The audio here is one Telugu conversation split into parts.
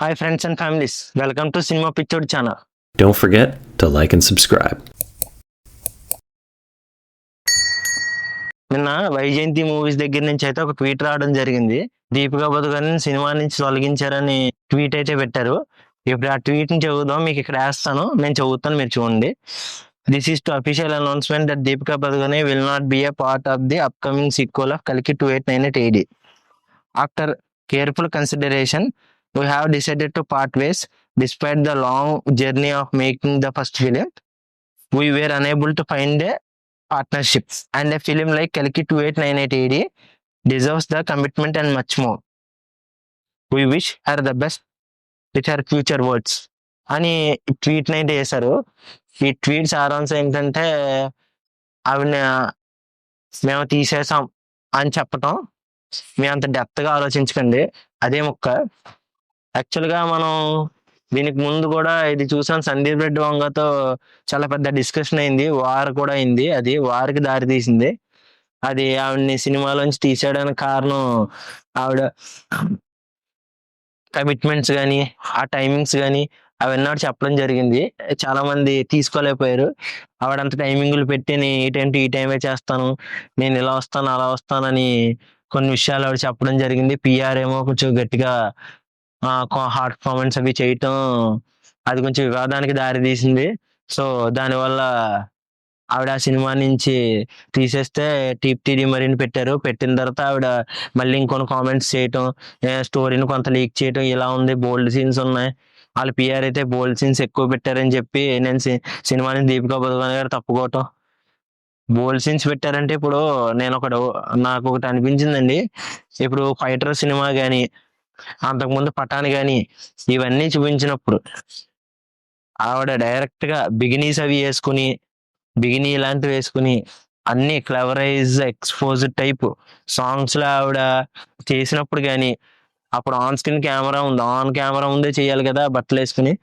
Hi friends and families, welcome to Cinema Picture channel. Don't forget to like and subscribe. నిన్న వైజయంతి మూవీస్ దగ్గర నుంచి అయితే ఒక ట్వీట్ రావడం జరిగింది. దీపికా పదుకొనె సినిమా నుంచి తొలగించారని ట్వీట్ అయితే పెట్టారు. ఇప్పుడు ఆ ట్వీట్ ని చదువుదాం, మీకు ఇక్కడ వేస్తాను, నేను చదువుతాను, మీరు చూడండి. This is to official announcement that Deepika Padukone will not be a part of the upcoming sequel of Kalki 2898 AD. After careful consideration, we have decided to part ways. Despite the long journey of making the first film, we were unable to find a partnership, and a film like Kalki 2898 AD deserves the commitment and much more. We wish her the best with her future words అని ట్వీట్ అయితే చేశారు. ఈ ట్వీట్ సారాంశం ఏంటంటే, ఆవిడ మేము తీసేసాం అని చెప్పటం. మేము అంత డెప్త్ గా ఆలోచించకండి, అదే ముక్క. యాక్చువల్ గా మనం దీనికి ముందు కూడా ఇది చూసాం, సందీప్ రెడ్డి వంగతో చాలా పెద్ద డిస్కషన్ అయింది, వార్ కూడా అయింది. అది వార్కి దారి తీసింది. అది ఆవిడని సినిమాలోంచి తీసేయడానికి కారణం ఆవిడ కమిట్మెంట్స్ కానీ ఆ టైమింగ్స్ కానీ అవన్నీ ఆవిడ చెప్పడం జరిగింది. చాలా మంది తీసుకోలేకపోయారు. ఆవిడంత టైమింగ్లు పెట్టి నేను ఏంటంటే ఈ టైమే చేస్తాను, నేను ఇలా వస్తాను అలా వస్తానని కొన్ని విషయాలు ఆవిడ చెప్పడం జరిగింది. పిఆర్ ఏమో కొంచెం గట్టిగా హార్ట్ కామెంట్స్ అవి చేయటం, అది కొంచెం వివాదానికి దారి తీసింది. సో దానివల్ల ఆవిడ ఆ సినిమా నుంచి తీసేస్తే టీడీ మరిని పెట్టారు. పెట్టిన తర్వాత ఆవిడ మళ్ళీ ఇంకొన్ని కామెంట్స్ చేయటం, స్టోరీని కొంత లీక్ చేయటం, ఇలా ఉంది, బోల్డ్ సీన్స్ ఉన్నాయి. వాళ్ళ పిఆర్ అయితే బోల్డ్ సీన్స్ ఎక్కువ పెట్టారని చెప్పి నేను సినిమాని దీపికా పదుకొనె గారు తప్పుకోవటం. బోల్డ్ సీన్స్ పెట్టారంటే ఇప్పుడు నాకు ఒకటి అనిపించిందండి. ఇప్పుడు ఫైటర్ సినిమా కానీ అంతకుముందు పఠాన్ కానీ ఇవన్నీ చూపించినప్పుడు ఆవిడ డైరెక్ట్ గా బిగినీస్ అవి వేసుకుని, బిగినీ ఇలాంటివి వేసుకుని అన్ని క్లవరైజ్ ఎక్స్పోజ్ టైప్ సాంగ్స్ లో ఆవిడ చేసినప్పుడు కానీ, అప్పుడు ఆన్ స్క్రీన్ కెమెరా ఉంది, ఆన్ కెమెరా ముందే చేయాలి కదా బట్టలు వేసుకుని.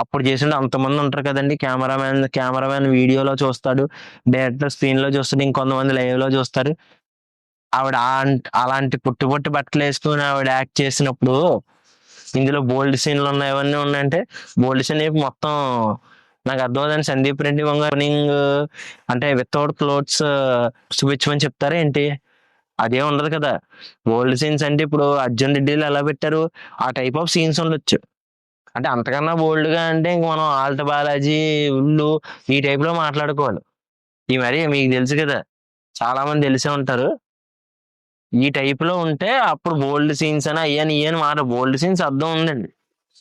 అప్పుడు చేసిన అంతమంది ఉంటారు కదండి, కెమెరామ్యాన్ వీడియోలో చూస్తాడు, డైరెక్టర్ స్క్రీన్ లో చూస్తాడు, ఇంకొంతమంది లైవ్ లో చూస్తారు. ఆవిడ అలాంటి పుట్టి బట్టలు వేసుకుని ఆవిడ యాక్ట్ చేసినప్పుడు ఇందులో బోల్డ్ సీన్లు ఉన్నాయి, అవన్నీ ఉన్నాయంటే బోల్డ్ సీన్ మొత్తం నాకు అర్థమవుతుంది. సందీప్ రెడ్డి ఓపెనింగ్ అంటే వితౌట్ క్లోత్స్ చూపించమని చెప్తారా ఏంటి? అదే ఉండదు కదా. బోల్డ్ సీన్స్ అంటే ఇప్పుడు అర్జున్ రెడ్డిలు ఎలా పెట్టారు, ఆ టైప్ ఆఫ్ సీన్స్ ఉండొచ్చు. అంటే అంతకన్నా బోల్డ్ గా అంటే ఇంక మనం ఆల్ట బాలాజీ ఉల్లు ఈ టైప్ లో మాట్లాడుకోవాలి. ఈ మరి మీకు తెలుసు కదా, చాలా మంది తెలిసే ఉంటారు. ఈ టైప్ లో ఉంటే అప్పుడు బోల్డ్ సీన్స్ అని ఇయని మాట. బోల్డ్ సీన్స్ అర్థం ఉందండి.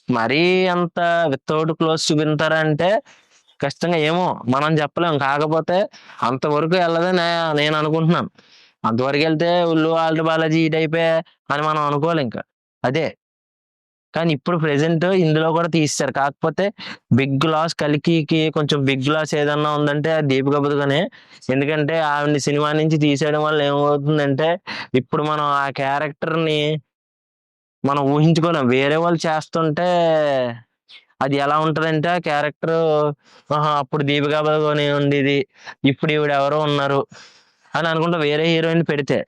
మరీ అంత వితౌట్ క్లోజ్ చూపించారంటే ఖచ్చితంగా ఏమో మనం చెప్పలేం. కాకపోతే అంతవరకు వెళ్ళదని నేను అనుకుంటున్నాను. అంతవరకు వెళ్తే ఉల్లు ఆల్ట్ బాలాజీ ఈ టైపే అని మనం అనుకోవాలి ఇంకా. అదే కానీ ఇప్పుడు ప్రెసెంట్ ఇందులో కూడా తీస్తారు. కాకపోతే బిగ్ లాస్ కలికికి కొంచెం బిగ్ లాస్ ఏదన్నా ఉందంటే దీపికా పదుకొనె. ఎందుకంటే ఆవిడ్ని సినిమా నుంచి తీసేయడం వల్ల ఏమవుతుందంటే, ఇప్పుడు మనం ఆ క్యారెక్టర్ ని మనం ఊహించుకోలేం. వేరే వాళ్ళు చేస్తుంటే అది ఎలా ఉంటదంటే ఆ క్యారెక్టర్, అప్పుడు దీపికా పదుకొనె ఉండేది, ఇప్పుడు ఈవిడ ఎవరో ఉన్నారు అని అనుకుంటా వేరే హీరోయిన్ పెడితే.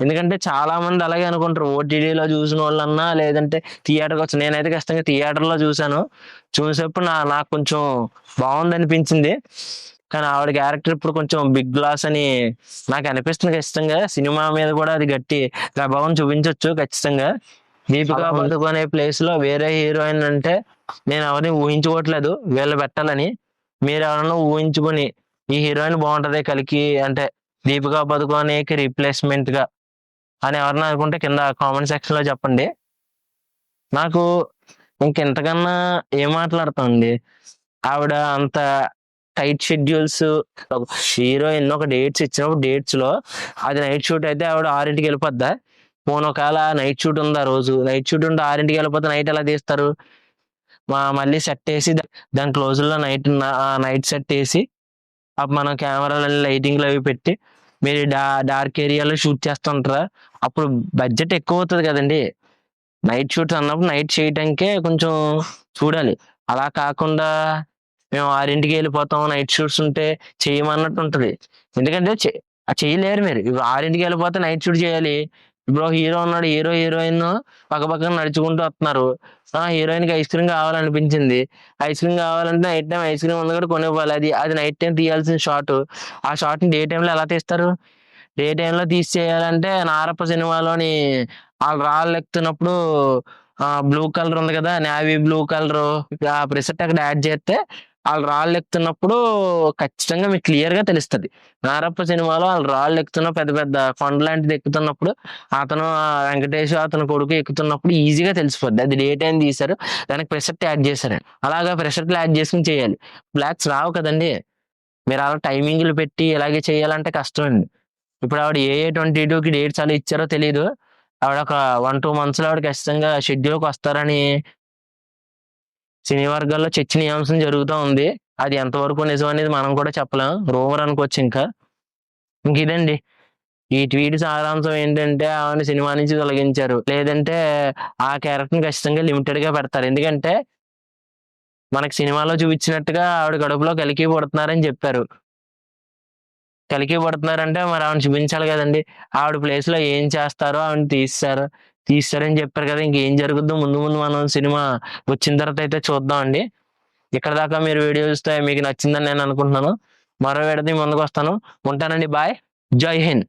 ఎందుకంటే చాలా మంది అలాగే అనుకుంటారు, ఓటీటీలో చూసిన వాళ్ళన్నా లేదంటే థియేటర్కి వచ్చి. నేనైతే ఖచ్చితంగా థియేటర్లో చూసాను. చూసేప్పుడు నాకు కొంచెం బాగుంది అనిపించింది. కానీ ఆవిడ క్యారెక్టర్ ఇప్పుడు కొంచెం బిగ్ లాస్ అని నాకు అనిపిస్తుంది. ఖచ్చితంగా సినిమా మీద కూడా అది గట్టి ప్రభావం చూపించవచ్చు ఖచ్చితంగా. దీపికా పదుకొనె ప్లేస్ లో వేరే హీరోయిన్ అంటే నేను ఎవరిని ఊహించుకోవట్లేదు వీళ్ళు పెట్టాలని. మీరు ఎవరన్నా ఊహించుకొని ఈ హీరోయిన్ బాగుంటది కలికి అంటే దీపికా పదుకొనెకి రీప్లేస్మెంట్ గా అని ఎవరన్నా అనుకుంటే కింద కామెంట్ సెక్షన్ లో చెప్పండి. నాకు ఇంకెంతకన్నా ఏం మాట్లాడతామండి. ఆవిడ అంత టైట్ షెడ్యూల్స్, హీరోయిన్ ఒక డేట్స్ ఇచ్చినప్పుడు డేట్స్ లో అది నైట్ షూట్ అయితే ఆవిడ 6ంటికి వెళ్ళిపోద్దా? పోను ఒకవేళ నైట్ షూట్ ఉంది, ఆ రోజు నైట్ షూట్ ఉంటే 6ంటికి వెళ్ళిపోతే నైట్ ఎలా తీస్తారు? మళ్ళీ సెట్ వేసి దాని క్లోజుల్లో నైట్ సెట్ వేసి అప్పుడు మనం కెమెరాలు లైటింగ్లు అవి పెట్టి మీరు డార్క్ ఏరియాలో షూట్ చేస్తుంటారా? అప్పుడు బడ్జెట్ ఎక్కువ అవుతుంది కదండి. నైట్ షూట్స్ అన్నప్పుడు నైట్ చేయటానికే కొంచెం చూడాలి. అలా కాకుండా మేము 6ంటికి వెళ్ళిపోతాం నైట్ షూట్స్ ఉంటే చేయమన్నట్టు ఉంటది. ఎందుకంటే చేయలేరు మీరు. ఇప్పుడు 6ంటికి వెళ్ళిపోతే నైట్ షూట్ చేయాలి, బ్రో హీరో ఉన్నాడు, హీరో హీరోయిన్ పక్కన నడుచుకుంటూ వస్తున్నారు. హీరోయిన్ కి ఐస్ క్రీమ్ కావాలనిపించింది. ఐస్ క్రీమ్ కావాలంటే నైట్ టైం ఐస్ క్రీమ్ ఉంది కూడా కొనివ్వాలి. అది అది నైట్ టైం తీయాల్సిన షాట్. ఆ షాట్ ని డే టైంలో ఎలా తీస్తారు? డే టైంలో తీసి చేయాలంటే నారప్ప సినిమాలోని వాళ్ళు రాళ్ళు ఎక్కుతున్నప్పుడు బ్లూ కలర్ ఉంది కదా, నేవీ బ్లూ కలర్, ఆ ప్రెసెట్ అక్కడ యాడ్ చేస్తే వాళ్ళు రాళ్ళు ఎక్కుతున్నప్పుడు ఖచ్చితంగా మీకు క్లియర్ గా తెలుస్తుంది. నారప్ప సినిమాలో వాళ్ళు రాళ్ళు ఎక్కుతున్న పెద్ద పెద్ద కొండ లాంటిది ఎక్కుతున్నప్పుడు అతను వెంకటేష్ అతను కొడుకు ఎక్కుతున్నప్పుడు ఈజీగా తెలిసిపోద్ది. అది డే టైం తీశారు, దానికి ప్రెసెట్ యాడ్ చేశారు. అలాగా ప్రెసెట్లు యాడ్ చేసుకుని చేయాలి. బ్లాక్స్ రావు కదండి. మీరు అలా టైమింగ్లు పెట్టి ఇలాగే చేయాలంటే కష్టం అండి. ఇప్పుడు ఆవిడ AA22కి డేట్స్ అలా ఇచ్చారో తెలియదు. ఆవిడ ఒక 1-2 మంత్స్ లో ఆవిడ ఖచ్చితంగా షెడ్యూల్కి వస్తారని సినీ వర్గాల్లో చర్చనీయాంశం జరుగుతూ ఉంది. అది ఎంతవరకు నిజం అనేది మనం కూడా చెప్పలేం, రూమర్ అనుకోవచ్చు. ఇంక ఇదండి ఈ ట్వీట్ సారాంశం ఏంటంటే ఆవిడ సినిమా నుంచి తొలగించారు, లేదంటే ఆ క్యారెక్టర్ ఖచ్చితంగా లిమిటెడ్ గా పెడతారు. ఎందుకంటే మనకి సినిమాలో చూపించినట్టుగా ఆవిడ కడుపులో కలికి పడుతున్నారని చెప్పారు. కలికి పడుతున్నారంటే మరి ఆవిడ చూపించాలి కదండి. ఆవిడ ప్లేస్ లో ఏం చేస్తారో ఆవిడ తీస్తారని చెప్పారు కదా. ఇంకేం జరుగుద్దో ముందు ముందు మనం సినిమా వచ్చిన తర్వాత అయితే చూద్దాం అండి. ఇక్కడ దాకా మీరు వీడియో చూస్తే మీకు నచ్చిందని నేను అనుకుంటున్నాను. మరో వీడియోతో మీ ముందుకు వస్తాను. ఉంటానండి, బాయ్, జై హింద్.